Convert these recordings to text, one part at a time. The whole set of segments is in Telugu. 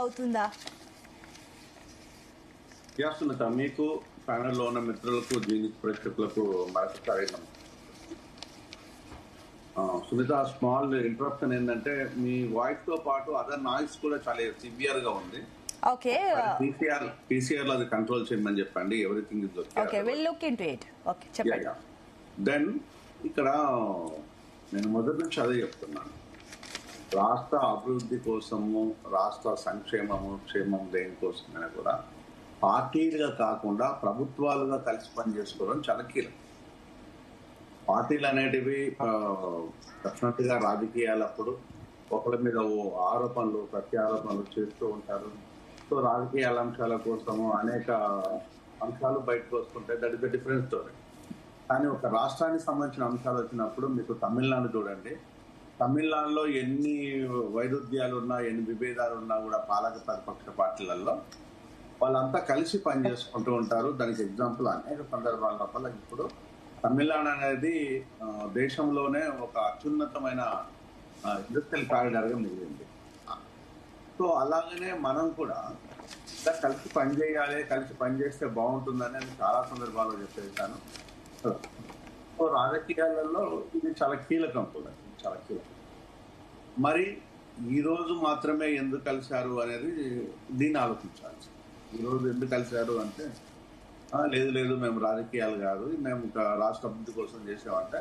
అవుతుందా? సునీత, మీకు ప్యానెల్లో ఉన్న మిత్రులకు, జీనిస్ ప్రేక్షకులకు మరొకసారి సునీత, స్మాల్ ఇంటరప్షన్ ఏంటంటే మీ వాయిస్ తో పాటు అదర్ నాయిస్ కూడా చాలా సివియర్ గా ఉంది. ఓకే, పీసీఆర్ లో అది కంట్రోల్ చేయమని చెప్పండి. Everything is okay, will look into it. Okay, చెప్పండి. దెన్ ఇక్కడ నేను మొదటి నుంచి అదే చెప్తున్నాను. రాష్ట్ర అభివృద్ధి కోసము, రాష్ట్ర సంక్షేమము, క్షేమం దేనికోసమైనా కూడా పార్టీలుగా కాకుండా ప్రభుత్వాలుగా కలిసి పనిచేసుకోవడం చాలా కీలకం. పార్టీలు అనేటివి డెఫినెట్ గా రాజకీయాలప్పుడు ఒకరి మీద ఆరోపణలు ప్రత్యారోపణలు చేస్తూ ఉంటారు. సో రాజకీయాల అంశాల కోసము అనేక అంశాలు బయటకు వస్తుంటాయి. That is the difference story. కానీ ఒక రాష్ట్రానికి సంబంధించిన అంశాలు వచ్చినప్పుడు మీకు తమిళనాడు చూడండి. తమిళనాడులో ఎన్ని వైరుధ్యాలు ఉన్నా, ఎన్ని విభేదాలు ఉన్నా కూడా పాలక ప్రతిపక్ష పార్టీలలో వాళ్ళంతా కలిసి పనిచేసుకుంటూ ఉంటారు. దానికి ఎగ్జాంపుల్ అనేక సందర్భాల లోపల ఇప్పుడు తమిళనాడు అనేది దేశంలోనే ఒక అత్యున్నతమైన ఇండస్ట్రియల్ కారిడార్ గా మిగిలింది. సో అలాగనే మనం కూడా కలిసి పనిచేయాలి, కలిసి పనిచేస్తే బాగుంటుందని నేను చాలా సందర్భాల్లో చెప్పేసాను. సో రాజకీయాలలో ఇది చాలా కీలకం కూడా, చాలా కీలకం. మరి ఈ రోజు మాత్రమే ఎందుకు కలిశారు అనేది దీన్ని ఆలోచించాలి. ఈ రోజు ఎందుకు కలిశారు అంటే లేదు మేము రాజకీయాలు కాదు, మేము ఒక రాష్ట్ర అభివృద్ధి కోసం చేసామంటే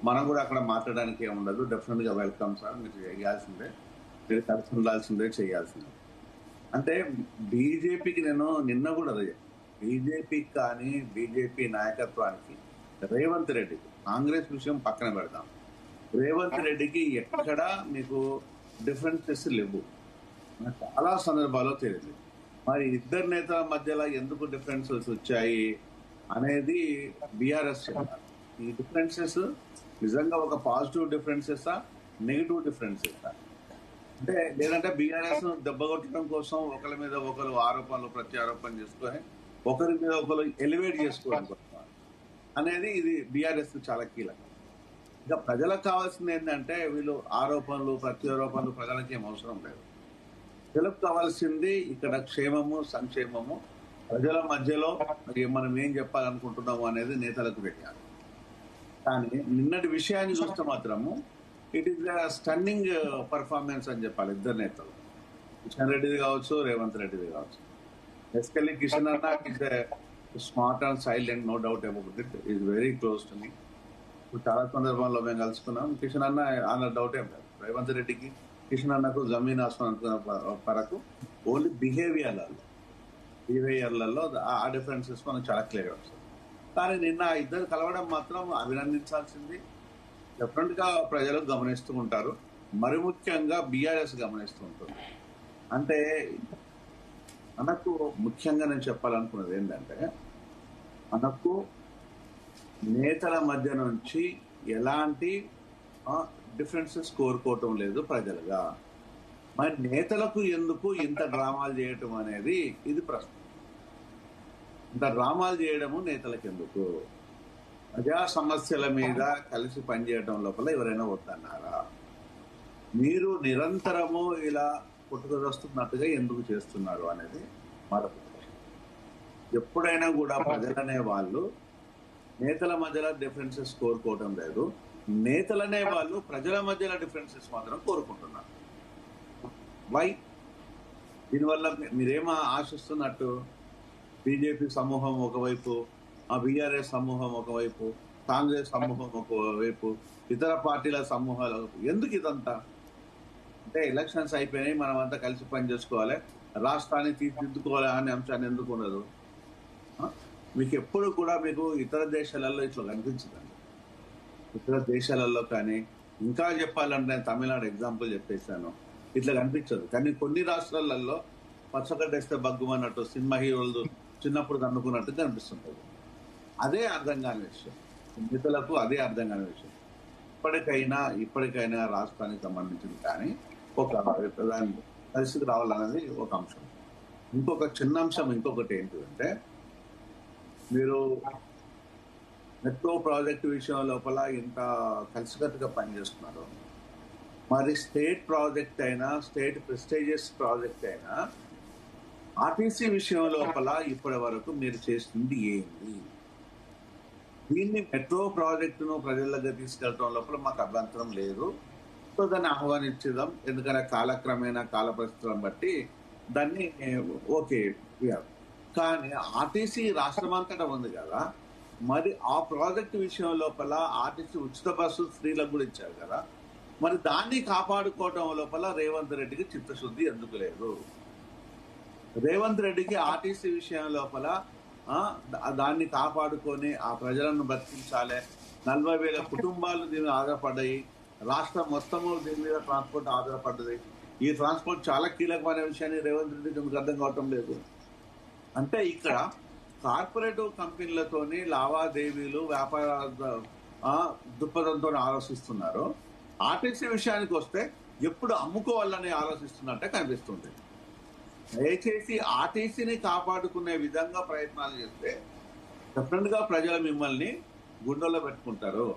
మనం కూడా అక్కడ మాట్లాడడానికి ఏమి ఉండదు. డెఫినెట్ గా వెల్కమ్ సార్, మీరు చేయాల్సిందే, మీరు కలిసి ఉండాల్సిందే, చేయాల్సిందే. అంటే బీజేపీకి నేను నిన్న కూడా అదే, బీజేపీకి కానీ బీజేపీ నాయకత్వానికి రేవంత్ రెడ్డికి, కాంగ్రెస్ విషయం పక్కన పెడదాం, రేవంత్ రెడ్డికి ఎక్కడా మీకు డిఫరెన్సెస్ లేవు. చాలా సందర్భాల్లో తెలియదు. మరి ఇద్దరు నేతల మధ్యలో ఎందుకు డిఫరెన్సెస్ వచ్చాయి అనేది బీఆర్ఎస్ చెప్పారు. ఈ డిఫరెన్సెస్ నిజంగా ఒక పాజిటివ్ డిఫరెన్సెసా, నెగిటివ్ డిఫరెన్సెసా? అంటే లేదంటే బీఆర్ఎస్ దెబ్బకొట్టడం కోసం ఒకరి మీద ఒకరు ఆరోపణలు ప్రత్యారోపణలు చేసుకొని ఒకరి మీద ఒకరు ఎలివేట్ చేసుకోవడం అనేది ఇది బీఆర్ఎస్ చాలా కీలకం. ఇక ప్రజలకు కావాల్సింది ఏంటంటే వీళ్ళు ఆరోపణలు ప్రత్యారోపణలు ప్రజలకి ఏం అవసరం లేదు. ప్రజలకు కావాల్సింది ఇక్కడ క్షేమము, సంక్షేమము, ప్రజల మధ్యలో మనం ఏం చెప్పాలనుకుంటున్నాము అనేది నేతలకు పెట్టాలి. కానీ నిన్నటి విషయాన్ని చూస్తే మాత్రము ఇట్ ఈస్ స్టన్నింగ్ పర్ఫార్మెన్స్ అని చెప్పాలి ఇద్దరు నేతలు, కిషన్ రెడ్డిది కావచ్చు, రేవంత్ రెడ్డిది కావచ్చు. బేసికల్లీ కిషన్ అన్న is smart and silent, no doubt about it, is very close to me. చాలా సందర్భాల్లో మేము కలుసుకున్నాం. కిషన్ అన్న డౌట్ ఏం లేదు. రేవంత్ రెడ్డికి కిషన్ అన్నకు జమీన్ ఆస్మాన్ వరకు ఓన్లీ బిహేవియర్లలో ఆ డిఫరెన్సెస్ మనకు చాలా క్లియర్ వస్తుంది. కానీ నిన్న ఇద్దరు కలవడం మాత్రం అభినందించాల్సింది. డెఫినెట్ గా ప్రజలు గమనిస్తూ ఉంటారు, మరి ముఖ్యంగా బీఆర్ఎస్ గమనిస్తూ ఉంటుంది. అంటే మనకు ముఖ్యంగా నేను చెప్పాలనుకున్నది ఏంటంటే, మనకు నేతల మధ్య నుంచి ఎలాంటి డిఫరెన్సెస్ కోరుకోవటం లేదు ప్రజలుగా. మరి నేతలకు ఎందుకు ఇంత డ్రామాలు చేయటం అనేది ఇది ప్రశ్న. ఇంత డ్రామాలు చేయడము నేతలకు ఎందుకు? ప్రజా సమస్యల మీద కలిసి పనిచేయడం లోపల ఎవరైనా వద్దన్నారా? మీరు నిరంతరము ఇలా పుట్టుకొస్తున్నట్టుగా ఎందుకు చేస్తున్నారు అనేది మరొక ప్రశ్న. ఎప్పుడైనా కూడా ప్రజలనే వాళ్ళు నేతల మధ్యలో డిఫరెన్సెస్ కోరుకోవడం లేదు, నేతలనే వాళ్ళు ప్రజల మధ్యలో డిఫరెన్సెస్ మాత్రం కోరుకుంటున్నారు. వై? దీనివల్ల మీరేమో ఆశిస్తున్నట్టు బీజేపీ సమూహం ఒకవైపు, ఆ బీఆర్ఎస్ సమూహం ఒకవైపు, కాంగ్రెస్ సమూహం ఒకవైపు, ఇతర పార్టీల సమూహాలు ఎందుకు ఇదంతా? అంటే ఎలక్షన్స్ అయిపోయినాయి, మనం అంతా కలిసి పని చేసుకోవాలి, రాష్ట్రాన్ని తీర్చిదిద్దుకోవాలి అనే అంశాన్ని ఎందుకు ఉండదు? మీకు ఎప్పుడు కూడా మీకు ఇతర దేశాలలో ఇట్లా కనిపించదండి. ఇతర దేశాలలో కానీ, ఇంకా చెప్పాలంటే తమిళనాడు ఎగ్జాంపుల్ చెప్పేశాను, ఇట్లా కనిపించదు. కానీ కొన్ని రాష్ట్రాలలో పచ్చగడ్డేస్తే బగ్గుమన్నట్టు సినిమా హీరోలు చిన్నప్పుడు కనుక్కున్నట్టు కనిపిస్తుంటది. అదే అర్థం కాని విషయం, నేతలకు అదే అర్థం కాని విషయం. ఇప్పటికైనా రాష్ట్రానికి సంబంధించింది కానీ ఒక పరిస్థితి రావాలన్నది ఒక అంశం. ఇంకొక చిన్న అంశం ఇంకొకటి ఏంటిదంటే, మీరు మెట్రో ప్రాజెక్టు విషయం లోపల ఇంత కలిసికట్టుగా పనిచేస్తున్నారు. మరి స్టేట్ ప్రాజెక్ట్ అయినా, స్టేట్ ప్రెస్టీజియస్ ప్రాజెక్ట్ అయినా ఆర్టీసీ విషయం లోపల ఇప్పటి వరకు మీరు చేస్తుంది ఏంటి? దీన్ని మెట్రో ప్రాజెక్టును ప్రజల దగ్గర తీసుకెళ్ళడం లోపల మాకు అభ్యంతరం లేదు. సో దాన్ని ఆహ్వానించుదాం, ఎందుకంటే కాలక్రమేణా కాల పరిస్థితులను బట్టి దాన్ని ఓకే. కానీ ఆర్టీసీ రాష్ట్రమంతటా ఉంది కదా, మరి ఆ ప్రాజెక్టు విషయం లోపల ఆర్టీసీ ఉచిత బస్సు స్త్రీలకు కూడా ఇచ్చారు కదా, మరి దాన్ని కాపాడుకోవడం లోపల రేవంత్ రెడ్డికి చిత్తశుద్ధి ఎందుకు లేదు? రేవంత్ రెడ్డికి ఆర్టీసీ విషయం లోపల దాన్ని కాపాడుకొని ఆ ప్రజలను బతికించాలి. 40,000 కుటుంబాలు దీని మీద ఆధారపడ్డాయి. రాష్ట్రం మొత్తము దీని మీద ట్రాన్స్పోర్ట్ ఆధారపడ్డది. ఈ ట్రాన్స్పోర్ట్ చాలా కీలకమైన విషయాన్ని రేవంత్ రెడ్డికి ఎందుకు అర్థం కావటం లేదు? అంటే ఇక్కడ కార్పొరేటివ్ కంపెనీలతోని లావాదేవీలు, వ్యాపార దృక్పథంతో ఆలోచిస్తున్నారు. ఆర్టీసీ విషయానికి వస్తే ఎప్పుడు అమ్ముకోవాలని ఆలోచిస్తున్నట్టే కనిపిస్తుంది. దయచేసి ఆర్టీసీని కాపాడుకునే విధంగా ప్రయత్నాలు చేస్తే డెఫినెట్ గా ప్రజలు మిమ్మల్ని గుండెల్లో పెట్టుకుంటారు.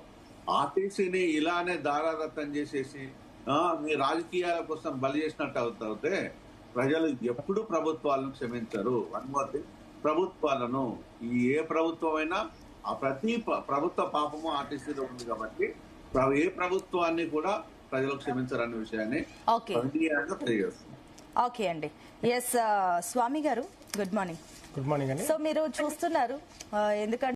ఆర్టీసీని ఇలానే దారాదత్తం చేసేసి మీ రాజకీయాల కోసం బలి చేసినట్టు అవుతే ప్రజలు ఎప్పుడు ప్రభుత్వాలను క్షమించరు. అనుమతి ప్రభుత్వాలను, ఏ ప్రభుత్వమైనా ఆ ప్రతి ప్రభుత్వ పాపము ఆర్టీసీలో ఉంది కాబట్టి ఏ ప్రభుత్వాన్ని కూడా ప్రజలు క్షమించరనే విషయాన్ని తెలియజేస్తుంది. ఓకే అండి. ఎస్ స్వామి గారు, గుడ్ మార్నింగ్. గుడ్ మార్నింగ్ అండి. సో మీరు చూస్తున్నారు, ఎందుకంటే